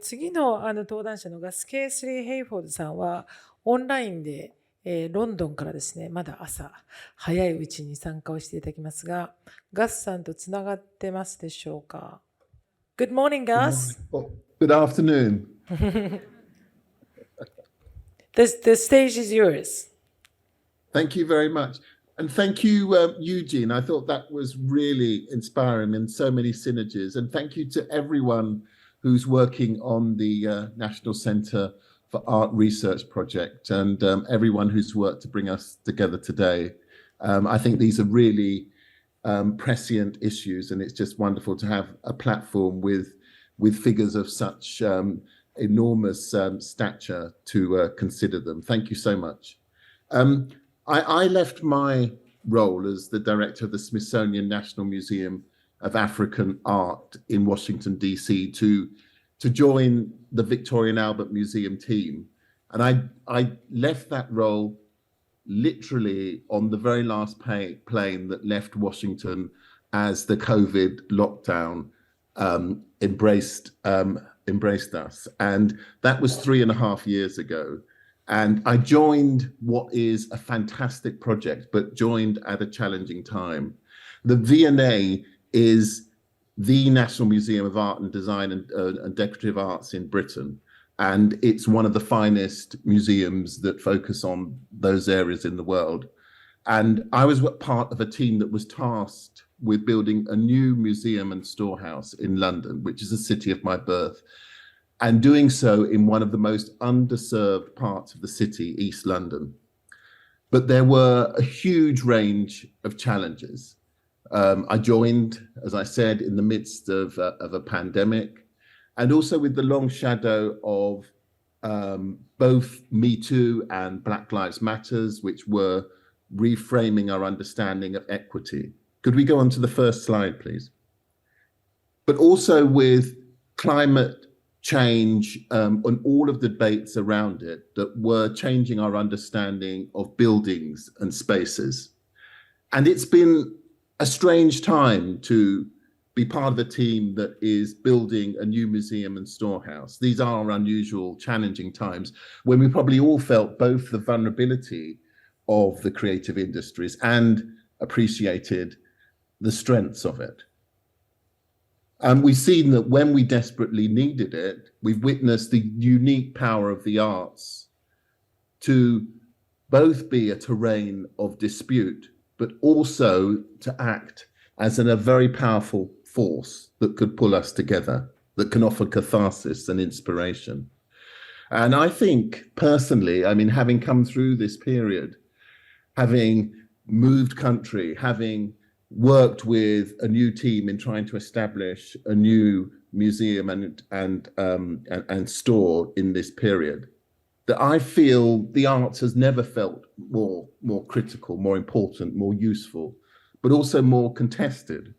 次の登壇者のガス・ケースリー・ヘイフォードさんはオンラインで、ロンドンからですね、まだ朝早いうちに参加をしていただきますが、ガスさんとつながってますでしょうか？ Good morning, Gus. Good afternoon. The stage is yours. Thank you very much. And thank you, Eugene. I thought that was really inspiring and so many synergies. And thank you to everyone who's working on the National Centre for Art Research project and everyone who's worked to bring us together today. I think these are really prescient issues, and it's just wonderful to have a platform with figures of such enormous stature to consider them. Thank you so much. I left my role as the director of the Smithsonian National Museum of African Art in Washington, D.C. to join the Victoria and Albert Museum team. And I left that role literally on the very last plane that left Washington as the COVID lockdown embraced us. And that was 3.5 years ago. And I joined what is a fantastic project, but joined at a challenging time. The V&A is the National Museum of Art and Design and Decorative Arts in Britain. And it's one of the finest museums that focus on those areas in the world. And I was part of a team that was tasked with building a new museum and storehouse in London, which is the city of my birth, and doing so in one of the most underserved parts of the city, East London. But there were a huge range of challenges. I joined, as I said, in the midst of a pandemic, and also with the long shadow of both Me Too and Black Lives Matters, which were reframing our understanding of equity. Could we go on to the first slide, please? But also with climate change and all of the debates around it that were changing our understanding of buildings and spaces. And it's been a strange time to be part of a team that is building a new museum and storehouse. These are unusual, challenging times when we probably all felt both the vulnerability of the creative industries and appreciated the strengths of it. And we've seen that when we desperately needed it, we've witnessed the unique power of the arts to both be a terrain of dispute, but also to act as a very powerful force that could pull us together, that can offer catharsis and inspiration. And I think personally, I mean, having come through this period, having moved country, having worked with a new team in trying to establish a new museum and store in this period, that I feel the arts has never felt more critical, more important, more useful, but also more contested.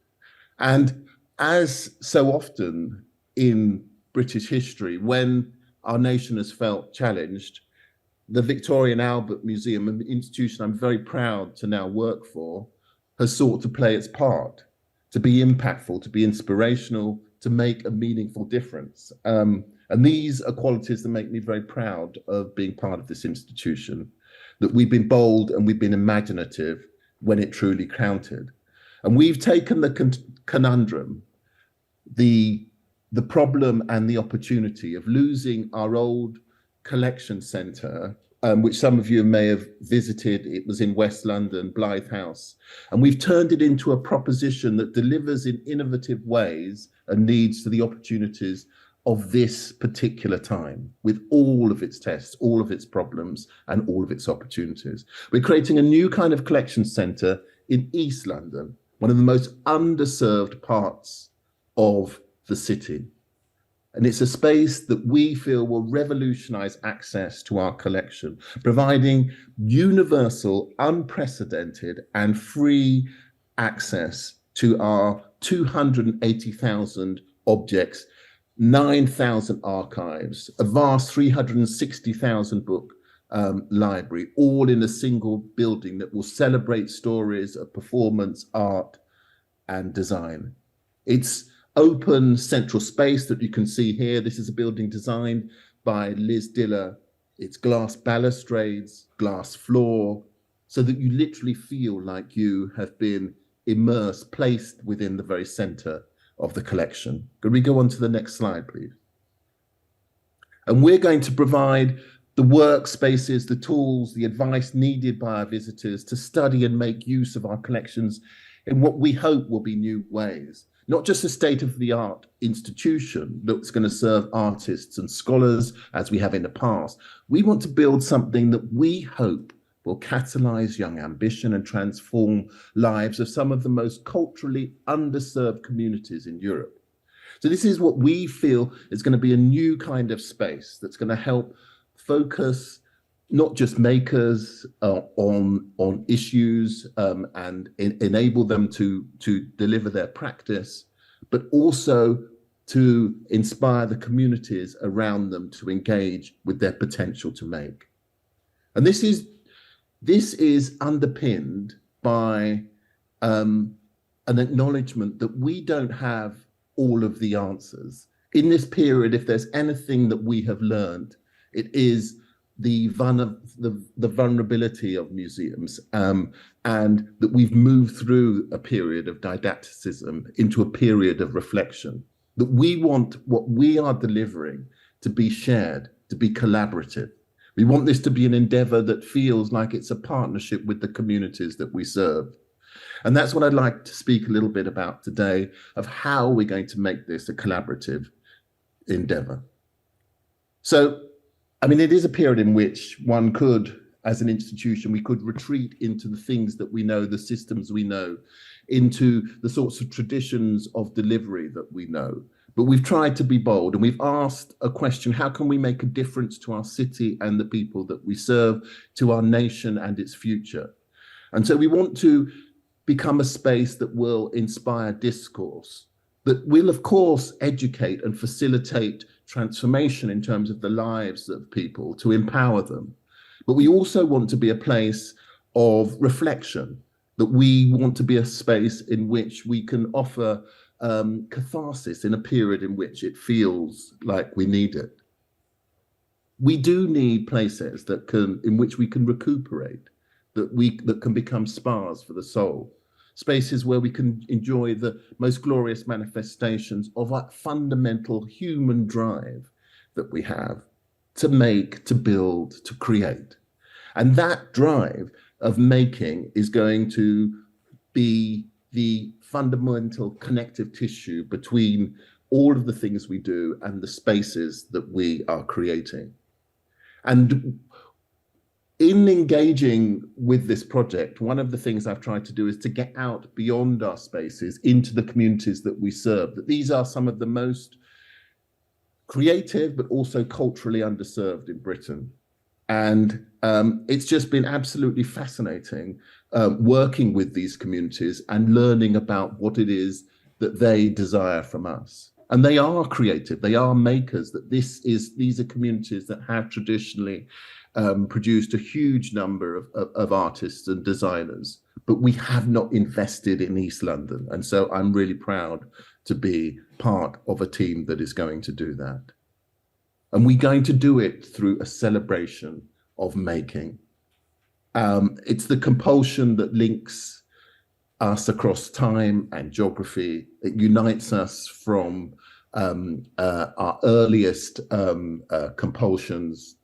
And as so often in British history, when our nation has felt challenged, the Victoria and Albert Museum, an institution I'm very proud to now work for, has sought to play its part, to be impactful, to be inspirational, to make a meaningful difference. And these are qualities that make me very proud of being part of this institution, that we've been bold and we've been imaginative when it truly counted. And we've taken the conundrum, the problem and the opportunity of losing our old collection centre, which some of you may have visited. It was in West London, Blythe House. And we've turned it into a proposition that delivers in innovative ways and needs to the opportunities of this particular time, with all of its tests, all of its problems, and all of its opportunities. We're creating a new kind of collection centre in East London, one of the most underserved parts of the city. And it's a space that we feel will revolutionize access to our collection, providing universal, unprecedented, and free access to our 280,000 objects, 9,000 archives, a vast 360,000 book library, all in a single building that will celebrate stories of performance, art, and design. It's open central space that you can see here. This is a building designed by Liz Diller. It's glass balustrades, glass floor, so that you literally feel like you have been immersed, placed within the very center of the collection. Could we go on to the next slide, please? And we're going to provide the workspaces, the tools, the advice needed by our visitors to study and make use of our collections in what we hope will be new ways. Not just a state-of-the-art institution that's going to serve artists and scholars as we have in the past. We want to build something that we hope will catalyze young ambition and transform lives of some of the most culturally underserved communities in Europe. So this is what we feel is going to be a new kind of space that's going to help focus not just makers on issues and enable them to deliver their practice, but also to inspire the communities around them to engage with their potential to make. And this is underpinned by an acknowledgement that we don't have all of the answers. In this period, if there's anything that we have learned, it is the vulnerability of museums, and that we've moved through a period of didacticism into a period of reflection, that we want what we are delivering to be shared, to be collaborative. We want this to be an endeavor that feels like it's a partnership with the communities that we serve. And that's what I'd like to speak a little bit about today, of how we're going to make this a collaborative endeavor. So, I mean, it is a period in which one could, as an institution, we could retreat into the things that we know, the systems we know, into the sorts of traditions of delivery that we know. But we've tried to be bold, and we've asked a question: how can we make a difference to our city and the people that we serve, to our nation and its future? And so we want to become a space that will inspire discourse, that will, of course, educate and facilitate transformation in terms of the lives of people, to empower them. But we also want to be a place of reflection, that we want to be a space in which we can offer catharsis in a period in which it feels like we need it. We do need places in which we can recuperate, that can become spas for the soul. Spaces where we can enjoy the most glorious manifestations of our fundamental human drive that we have to make, to build, to create. And that drive of making is going to be the fundamental connective tissue between all of the things we do and the spaces that we are creating. And in engaging with this project, one of the things I've tried to do is to get out beyond our spaces into the communities that we serve, that these are some of the most creative but also culturally underserved in Britain. And it's just been absolutely fascinating working with these communities and learning about what it is that they desire from us. And they are creative, they are makers, that these are communities that have traditionally produced a huge number of artists and designers, but we have not invested in East London. And so I'm really proud to be part of a team that is going to do that. And we're going to do it through a celebration of making. It's the compulsion that links us across time and geography. It unites us from our earliest compulsions,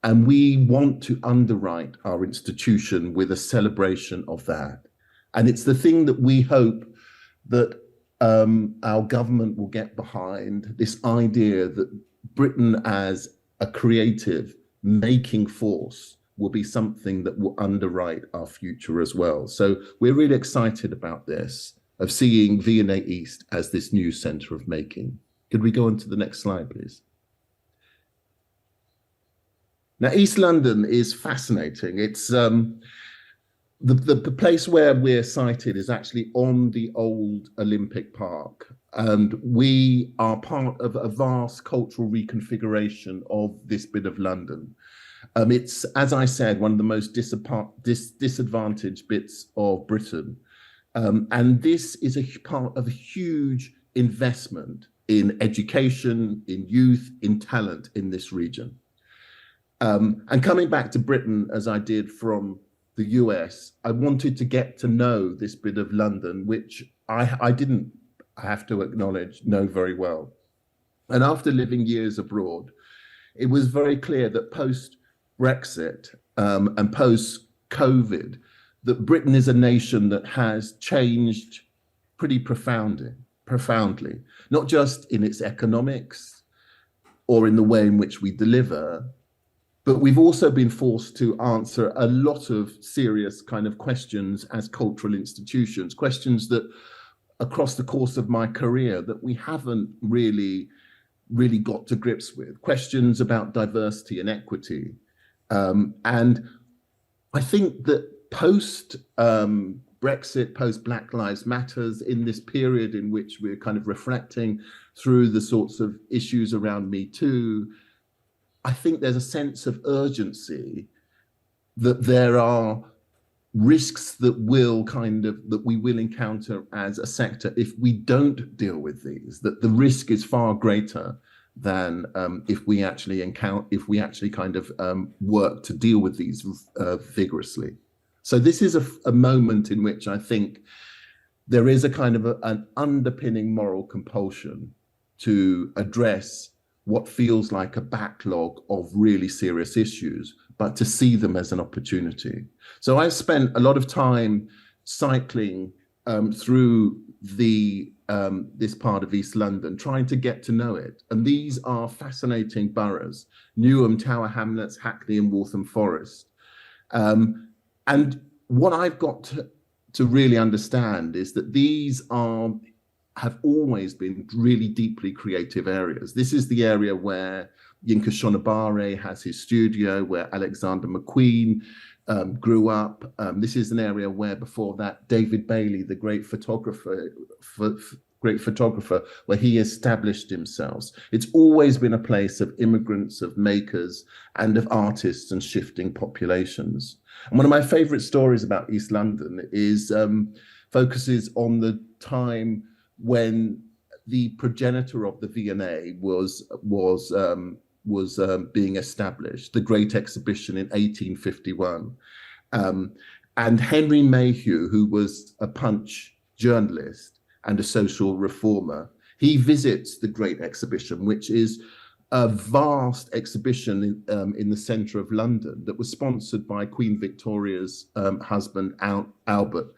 and we want to underwrite our institution with a celebration of that. And it's the thing that we hope that our government will get behind, this idea that Britain as a creative making force will be something that will underwrite our future as well. So we're really excited about this, of seeing V&A East as this new centre of making. Could we go on to the next slide, please? Now, East London is fascinating. It's the place where we're sited is actually on the old Olympic Park, and we are part of a vast cultural reconfiguration of this bit of London. It's, as I said, one of the most disadvantaged bits of Britain. And this is a part of a huge investment in education, in youth, in talent in this region. And coming back to Britain, as I did from the US, I wanted to get to know this bit of London, which I didn't, I have to acknowledge, know very well. And after living years abroad, it was very clear that post-Brexit and post-COVID, that Britain is a nation that has changed pretty profoundly, not just in its economics or in the way in which we deliver, but we've also been forced to answer a lot of serious kind of questions as cultural institutions, questions that across the course of my career that we haven't really got to grips with, questions about diversity and equity. And I think that post Brexit, post Black Lives Matters, in this period in which we're kind of reflecting through the sorts of issues around Me Too, I think there's a sense of urgency that there are risks that we will encounter as a sector if we don't deal with these, that the risk is far greater than if we actually work to deal with these vigorously. So this is a moment in which I think there is a kind of an underpinning moral compulsion to address what feels like a backlog of really serious issues, but to see them as an opportunity. So I've spent a lot of time cycling through this part of East London, trying to get to know it. And these are fascinating boroughs: Newham, Tower Hamlets, Hackney and Waltham Forest. And what I've got to really understand is that these have always been really deeply creative areas. This is the area where Yinka Shonibare has his studio, where Alexander McQueen grew up. This is an area where before that, David Bailey, the great photographer, where he established himself. It's always been a place of immigrants, of makers, and of artists and shifting populations. And one of my favorite stories about East London is focuses on the time when the progenitor of the V&A was being established, the Great Exhibition in 1851. And Henry Mayhew, who was a Punch journalist and a social reformer, he visits the Great Exhibition, which is a vast exhibition in the centre of London that was sponsored by Queen Victoria's husband, Albert.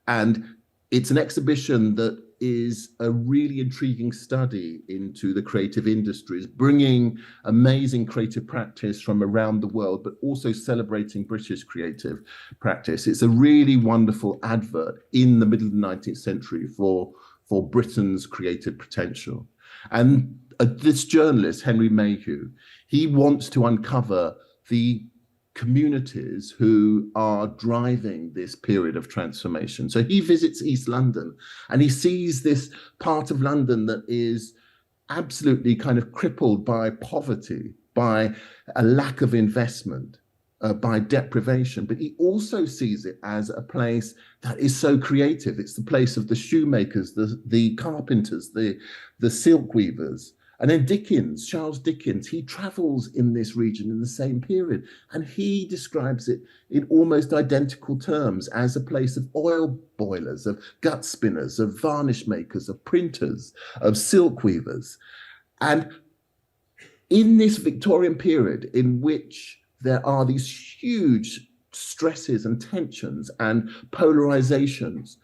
And it's an exhibition that is a really intriguing study into the creative industries, bringing amazing creative practice from around the world, but also celebrating British creative practice. It's a really wonderful advert in the middle of the 19th century for Britain's creative potential. And this journalist, Henry Mayhew, he wants to uncover the communities who are driving this period of transformation. So he visits East London and he sees this part of London that is absolutely kind of crippled by poverty, by a lack of investment, by deprivation. But he also sees it as a place that is so creative. It's the place of the shoemakers, the carpenters, the silk weavers. And then Dickens, Charles Dickens, he travels in this region in the same period, and he describes it in almost identical terms as a place of oil boilers, of gut spinners, of varnish makers, of printers, of silk weavers. And in this Victorian period in which there are these huge stresses and tensions and polarizations,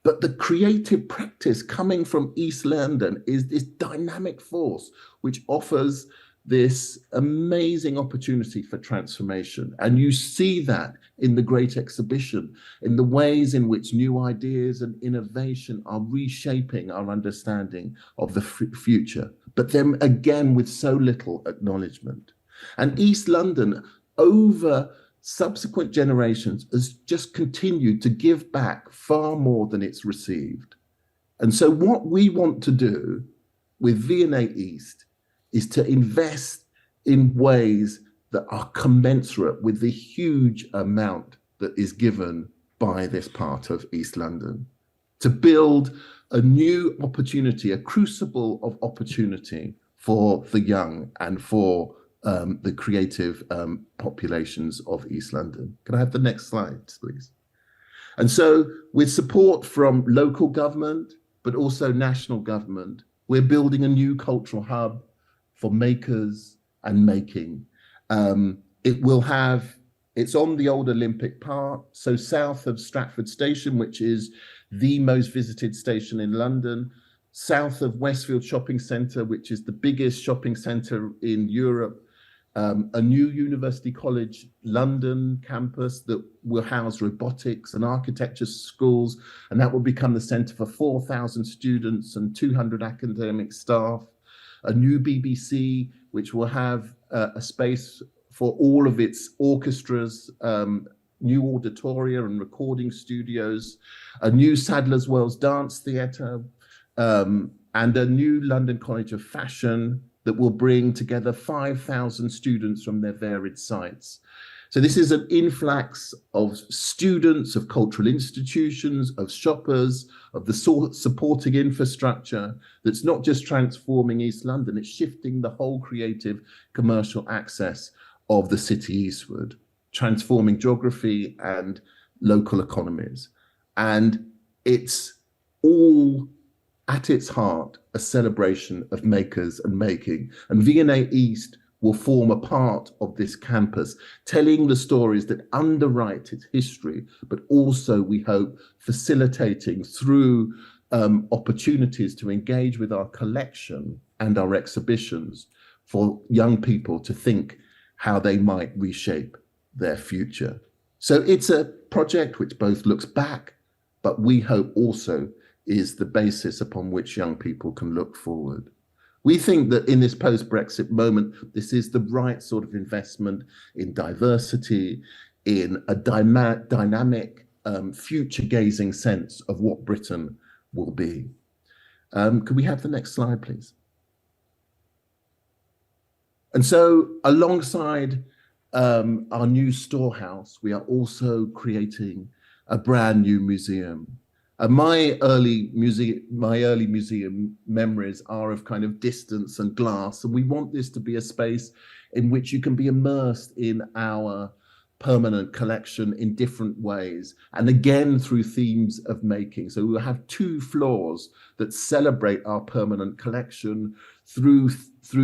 but the creative practice coming from East London is this dynamic force which offers this amazing opportunity for transformation. And you see that in the Great Exhibition, in the ways in which new ideas and innovation are reshaping our understanding of the future, but then again with so little acknowledgement. And East London, over subsequent generations, has just continued to give back far more than it's received. And so what we want to do with V&A East is to invest in ways that are commensurate with the huge amount that is given by this part of East London. to build a new opportunity, a crucible of opportunity for the young and for the creative populations of East London. Can I have the next slide, please? And so with support from local government, but also national government, we're building a new cultural hub for makers and making. It's on the old Olympic Park, so south of Stratford Station, which is the most visited station in London, south of Westfield Shopping Centre, which is the biggest shopping centre in Europe, a new University College London campus that will house robotics and architecture schools, and that will become the centre for 4,000 students and 200 academic staff, a new BBC, which will have a space for all of its orchestras, new auditorium and recording studios, a new Sadler's Wells Dance Theatre, and a new London College of Fashion that will bring together 5,000 students from their varied sites. So this is an influx of students, of cultural institutions, of shoppers, of the supporting infrastructure that's not just transforming East London, it's shifting the whole creative commercial access of the city eastward, transforming geography and local economies. And it's all at its heart a celebration of makers and making. And V&A East will form a part of this campus, telling the stories that underwrite its history, but also, we hope, facilitating through opportunities to engage with our collection and our exhibitions for young people to think how they might reshape their future. So it's a project which both looks back, but we hope also is the basis upon which young people can look forward. We think that in this post-Brexit moment, this is the right sort of investment in diversity, in a dynamic, future-gazing sense of what Britain will be. Could we have the next slide, please? And so alongside our new storehouse, we are also creating a brand new museum. My early museum memories are of kind of distance and glass, and we want this to be a space in which you can be immersed in our permanent collection in different ways, and again through themes of making. So we'll have 2 floors that celebrate our permanent collection through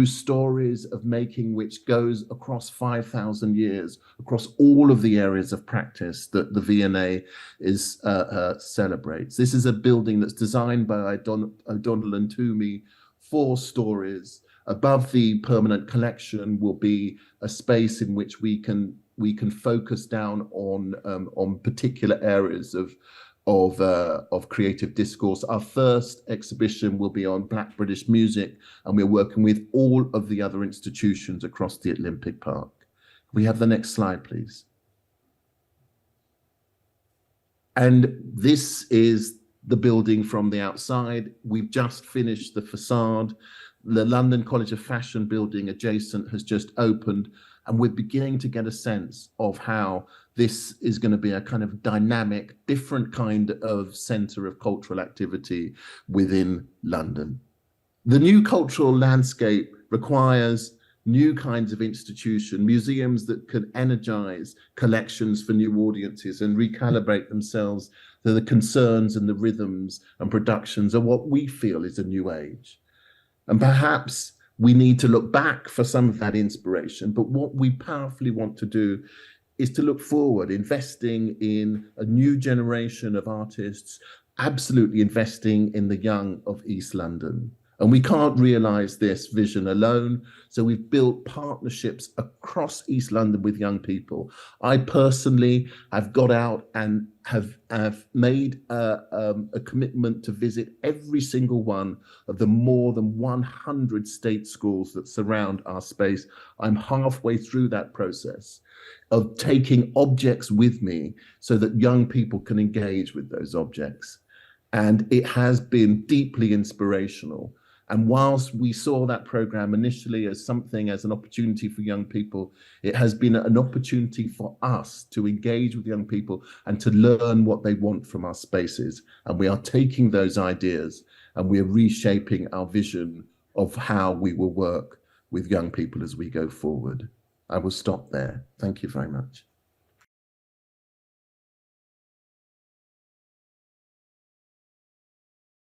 stories of making, which goes across 5,000 years, across all of the areas of practice that the V&A celebrates. This is a building that's designed by O'Donnell and Toomey, 4 stories. Above the permanent collection will be a space in which we can focus down on particular areas of creative discourse. Our first exhibition will be on Black British music, and we're working with all of the other institutions across the Olympic Park. We have the next slide, please. And this is the building from the outside. We've just finished the facade. The London College of Fashion building adjacent has just opened, and we're beginning to get a sense of how this is going to be a kind of dynamic, different kind of centre of cultural activity within London. The new cultural landscape requires new kinds of institution, museums that can energise collections for new audiences and recalibrate themselves to the concerns and the rhythms and productions of what we feel is a new age. And perhaps we need to look back for some of that inspiration, but what we powerfully want to do is to look forward, investing in a new generation of artists, absolutely investing in the young of East London. And we can't realise this vision alone, so we've built partnerships across East London with young people. I personally have got out and have made a commitment to visit every single one of the more than 100 state schools that surround our space. I'm halfway through that process of taking objects with me so that young people can engage with those objects. And it has been deeply inspirational. And whilst we saw that program initially as something, as an opportunity for young people, it has been an opportunity for us to engage with young people and to learn what they want from our spaces. And we are taking those ideas and we are reshaping our vision of how we will work with young people as we go forward. I will stop there. Thank you very much.